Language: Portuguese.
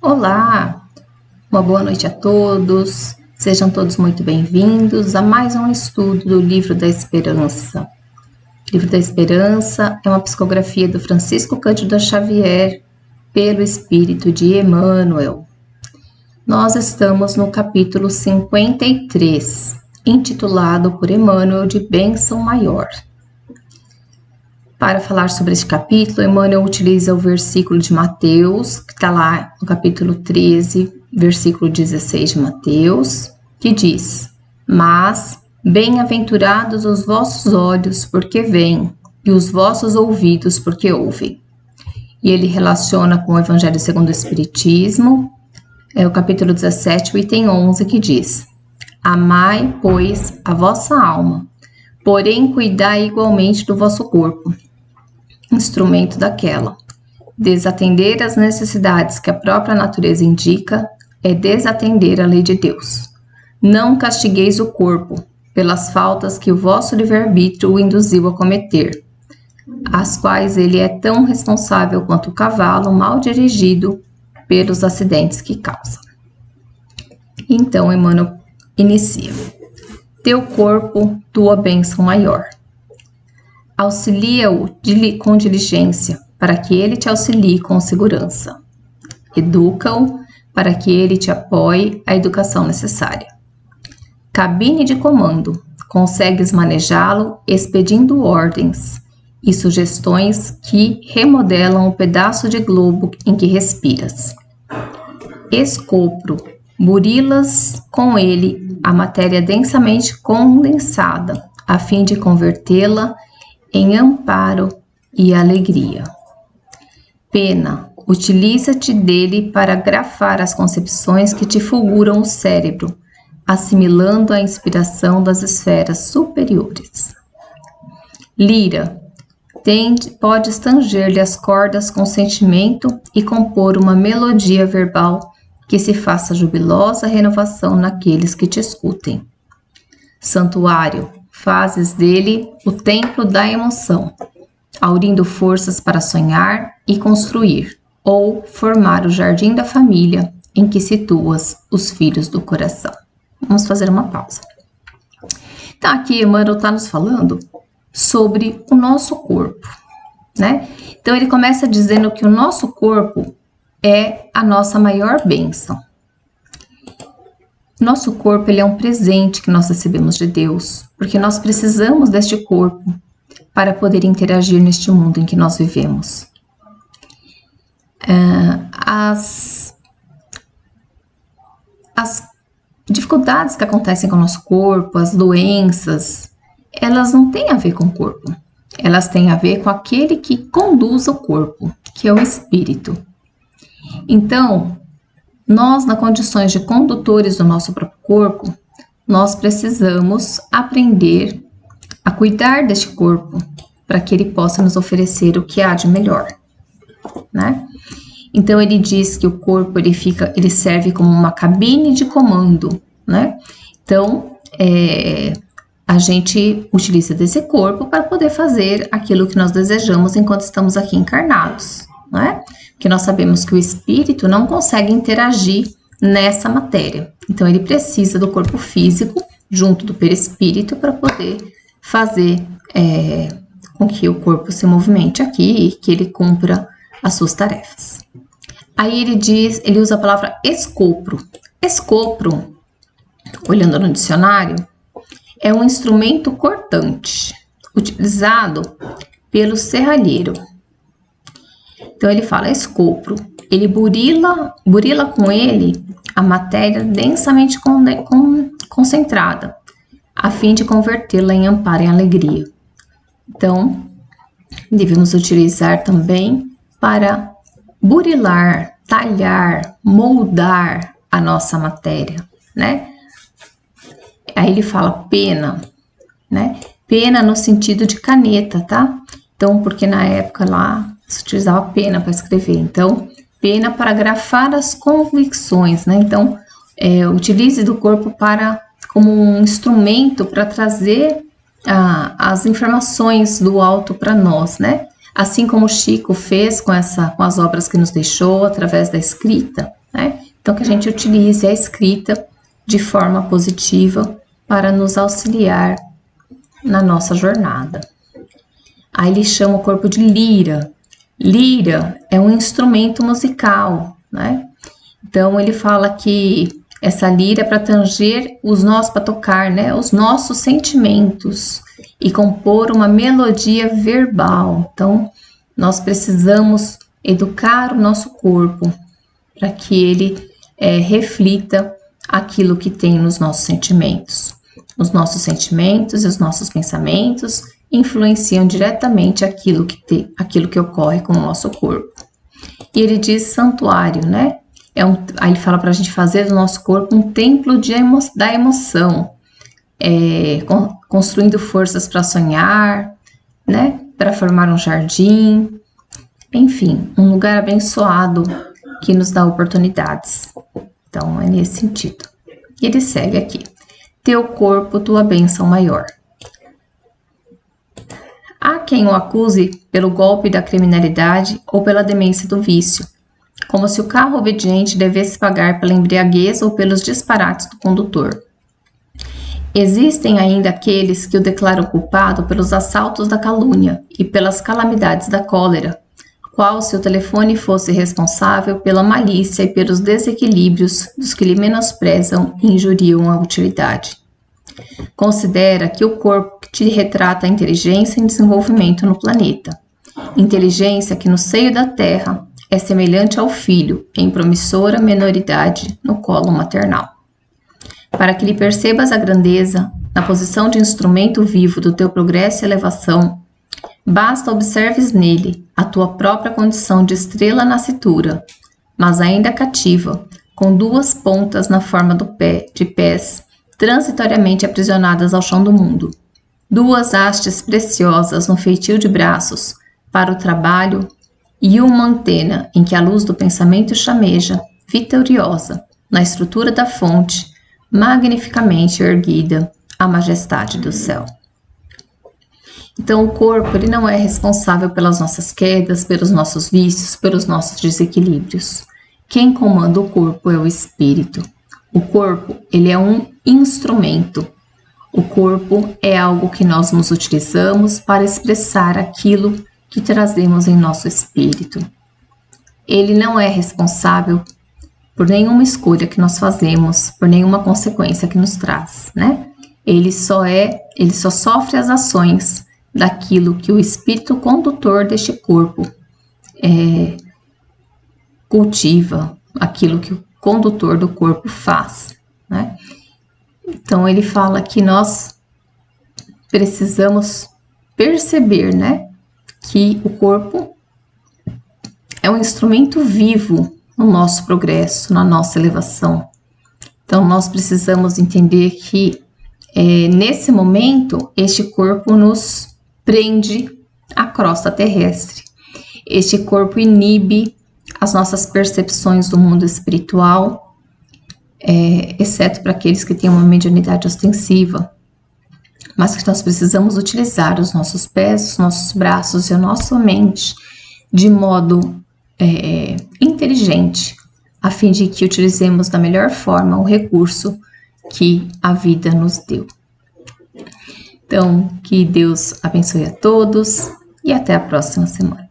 Olá, uma boa noite a todos, sejam todos muito bem-vindos a mais um estudo do Livro da Esperança. O Livro da Esperança é uma psicografia do Francisco Cândido Xavier pelo Espírito de Emmanuel. Nós estamos no capítulo 53, intitulado por Emmanuel de Bênção Maior. Para falar sobre este capítulo, Emmanuel utiliza o versículo de Mateus, que está lá no capítulo 13, versículo 16 de Mateus, que diz: Mas bem-aventurados os vossos olhos, porque veem, e os vossos ouvidos, porque ouvem. E ele relaciona com o Evangelho segundo o Espiritismo, o capítulo 17, o item 11, que diz: Amai, pois, a vossa alma, porém cuidai igualmente do vosso corpo, instrumento daquela. Desatender às necessidades que a própria natureza indica é desatender a lei de Deus. Não castigueis o corpo pelas faltas que o vosso livre-arbítrio o induziu a cometer, as quais ele é tão responsável quanto o cavalo mal dirigido pelos acidentes que causa. Então, Emmanuel inicia: Teu corpo, tua bênção maior. Auxilia-o com diligência, para que ele te auxilie com segurança. Educa-o, para que ele te apoie a educação necessária. Cabine de comando, consegues manejá-lo expedindo ordens e sugestões que remodelam o pedaço de globo em que respiras. Escopro, burilas com ele a matéria densamente condensada, a fim de convertê-la em amparo e alegria. Pena, utiliza-te dele para grafar as concepções que te fulguram o cérebro, assimilando a inspiração das esferas superiores. Lira, podes tanger-lhe as cordas com sentimento e compor uma melodia verbal que se faça jubilosa renovação naqueles que te escutem. Santuário, fazes dele o templo da emoção, aurindo forças para sonhar e construir, ou formar o jardim da família em que situas os filhos do coração. Vamos fazer uma pausa. Então, aqui Emmanuel está nos falando sobre o nosso corpo, né? Então, ele começa dizendo que o nosso corpo é a nossa maior bênção. Nosso corpo, ele é um presente que nós recebemos de Deus, porque nós precisamos deste corpo para poder interagir neste mundo em que nós vivemos. As dificuldades que acontecem com o nosso corpo, as doenças, elas não têm a ver com o corpo. Elas têm a ver com aquele que conduz o corpo, que é o espírito. Então, nós, nas condições de condutores do nosso próprio corpo, nós precisamos aprender a cuidar deste corpo para que ele possa nos oferecer o que há de melhor, né? Então, ele diz que o corpo ele serve como uma cabine de comando, né? Então, a gente utiliza desse corpo para poder fazer aquilo que nós desejamos enquanto estamos aqui encarnados, né? Porque nós sabemos que o espírito não consegue interagir nessa matéria. Então, ele precisa do corpo físico junto do perispírito para poder fazer com que o corpo se movimente aqui e que ele cumpra as suas tarefas. Aí ele usa a palavra escopro. Escopro, olhando no dicionário, é um instrumento cortante, utilizado pelo serralheiro. Então, ele fala escopro, ele burila com ele a matéria densamente concentrada, a fim de convertê-la em amparo e alegria. Então, devemos utilizar também para burilar, talhar, moldar a nossa matéria, né? Aí ele fala pena, né? Pena no sentido de caneta, tá? Então, porque na época lá se utilizava pena para escrever. Então, pena para grafar as convicções, né? Então, utilize do corpo como um instrumento para trazer as informações do alto para nós, né? Assim como Chico fez com as obras que nos deixou através da escrita, né? Então, que a gente utilize a escrita de forma positiva para nos auxiliar na nossa jornada. Aí ele chama o corpo de lira. Lira é um instrumento musical, né? Então, ele fala que essa lira é para tanger os nossos, para tocar, né? Os nossos sentimentos e compor uma melodia verbal. Então, nós precisamos educar o nosso corpo para que ele reflita aquilo que tem nos nossos sentimentos. Os nossos sentimentos e os nossos pensamentos influenciam diretamente aquilo que ocorre com o nosso corpo. E ele diz santuário, né? Aí ele fala para a gente fazer do nosso corpo um templo da emoção, construindo forças para sonhar, né? Para formar um jardim, enfim, um lugar abençoado que nos dá oportunidades. Então, é nesse sentido. E ele segue aqui. Teu corpo, tua bênção maior. Há quem o acuse pelo golpe da criminalidade ou pela demência do vício, como se o carro obediente devesse pagar pela embriaguez ou pelos disparates do condutor. Existem ainda aqueles que o declaram culpado pelos assaltos da calúnia e pelas calamidades da cólera, qual se o telefone fosse responsável pela malícia e pelos desequilíbrios dos que lhe menosprezam e injuriam a utilidade. Considera que o corpo te retrata a inteligência em desenvolvimento no planeta. Inteligência que no seio da terra é semelhante ao filho em promissora menoridade no colo maternal. Para que lhe percebas a grandeza, na posição de instrumento vivo do teu progresso e elevação, basta observes nele a tua própria condição de estrela nascitura, mas ainda cativa, com duas pontas na forma de pés, transitoriamente aprisionadas ao chão do mundo. Duas hastes preciosas no feitio de braços, para o trabalho, e uma antena em que a luz do pensamento chameja, vitoriosa, na estrutura da fonte, magnificamente erguida, a majestade do céu. Então, o corpo ele não é responsável pelas nossas quedas, pelos nossos vícios, pelos nossos desequilíbrios. Quem comanda o corpo é o espírito. O corpo ele é um instrumento. O corpo é algo que nós nos utilizamos para expressar aquilo que trazemos em nosso espírito. Ele não é responsável por nenhuma escolha que nós fazemos, por nenhuma consequência que nos traz, né? Ele só sofre as ações daquilo que o espírito condutor deste corpo cultiva, aquilo que o condutor do corpo faz, né? Então ele fala que nós precisamos perceber, né, que o corpo é um instrumento vivo no nosso progresso, na nossa elevação. Então nós precisamos entender que nesse momento este corpo nos prende à crosta terrestre. Este corpo inibe as nossas percepções do mundo espiritual, exceto para aqueles que têm uma mediunidade ostensiva, mas que nós precisamos utilizar os nossos pés, os nossos braços e a nossa mente de modo inteligente, a fim de que utilizemos da melhor forma o recurso que a vida nos deu. Então, que Deus abençoe a todos e até a próxima semana.